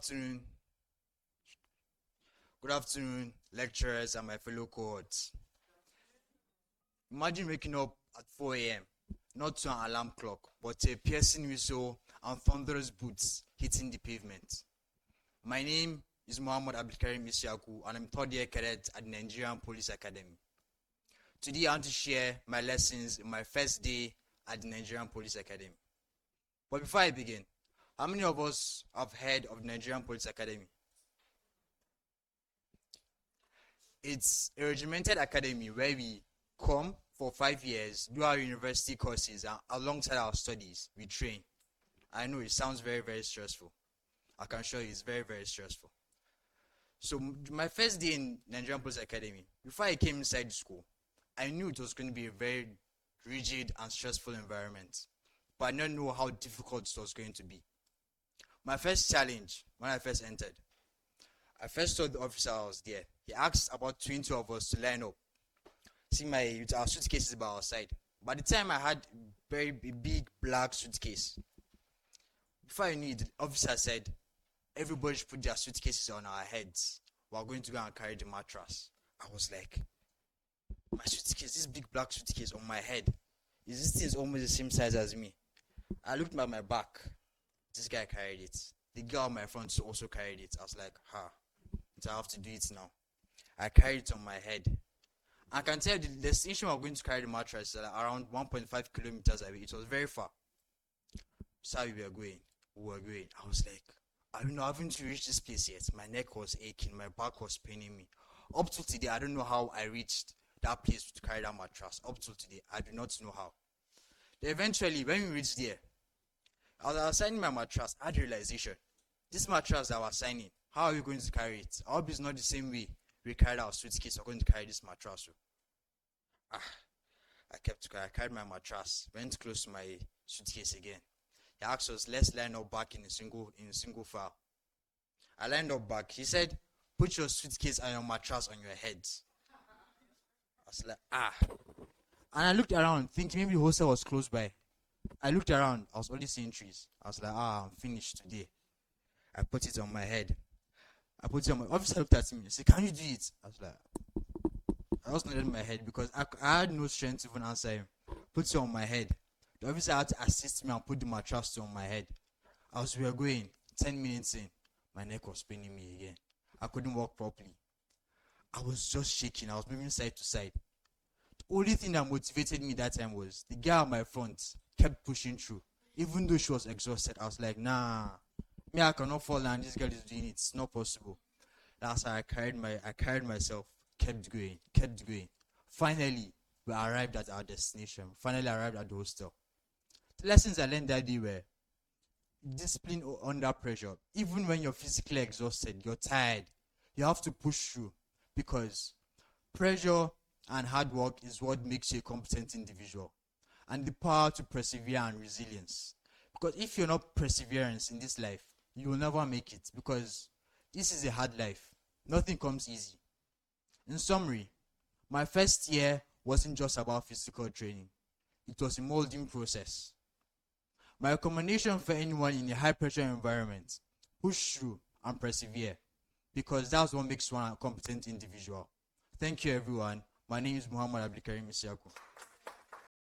afternoon. Good afternoon, lecturers and my fellow cohorts. Imagine waking up at 4 a.m., not to an alarm clock, but to a piercing whistle and thunderous boots hitting the pavement. My name is Abdulkarim, and I'm third year cadet at the Nigerian Police Academy. Today I want to share my lessons in my first day at the Nigerian Police Academy. But before I begin, how many of us have heard of the Nigerian Police Academy? It's a regimented academy where we come for 5 years, do our university courses, and alongside our studies, we train. I know it sounds very, very stressful. I can assure you it's very, very stressful. So my first day in Nigerian Police Academy, before I came inside the school, I knew it was going to be a very rigid and stressful environment, but I didn't know how difficult it was going to be. My first challenge, when I first entered, I first saw the officer I was there. He asked about 20 of us to line up. See our suitcases by our side. By the time I had a very big black suitcase, before I knew it, the officer said, everybody should put their suitcases on our heads. We're going to go and carry the mattress. I was like, my suitcase, this big black suitcase on my head, this thing is almost the same size as me. I looked at my back. This guy carried it. The girl on my front also carried it. I was like, so I have to do it now. I carried it on my head. I can tell you the destination we were going to carry the mattress around 1.5 kilometers away. It was very far. So we were going. I was like, I haven't reached this place yet. My neck was aching. My back was paining me. Up to today, I don't know how I reached that place to carry that mattress. Up to today, I do not know how. Then eventually, when we reached there, as I was signing my mattress, I had realization. This mattress that I was signing, how are we going to carry it? I hope it's not the same way we carried our suitcase. We're going to carry this mattress. I carried my mattress, went close to my suitcase again. He asked us, let's line up back in a single file. I lined up back. He said, put your suitcase and your mattress on your heads. I was like, And I looked around, thinking maybe the hostel was close by. I looked around, I was only seeing trees. I was like, I'm finished today. I put it on my head. I put it on my officer looked at me and said, can you do it? I was like, I was nodding my head because I had no strength to even answer him. Put it on my head. The officer had to assist me and put the mattress on my head. As we were going, 10 minutes in, my neck was paining me again. I couldn't walk properly. I was just shaking. I was moving side to side. The only thing that motivated me that time was the girl on my front kept pushing through. Even though she was exhausted, I was like, nah, me, I cannot fall and this girl is doing it. It's not possible. That's how I carried myself, kept going. Finally, we arrived at our destination. Finally arrived at the hostel. The lessons I learned that day were discipline under pressure. Even when you're physically exhausted, you're tired, you have to push through because pressure and hard work is what makes you a competent individual. And the power to persevere and resilience. Because if you're not perseverance in this life, you will never make it because this is a hard life. Nothing comes easy. In summary, my first year wasn't just about physical training. It was a molding process. My recommendation for anyone in a high-pressure environment, push through and persevere because that's what makes one a competent individual. Thank you, everyone. My name is Abdulkarim.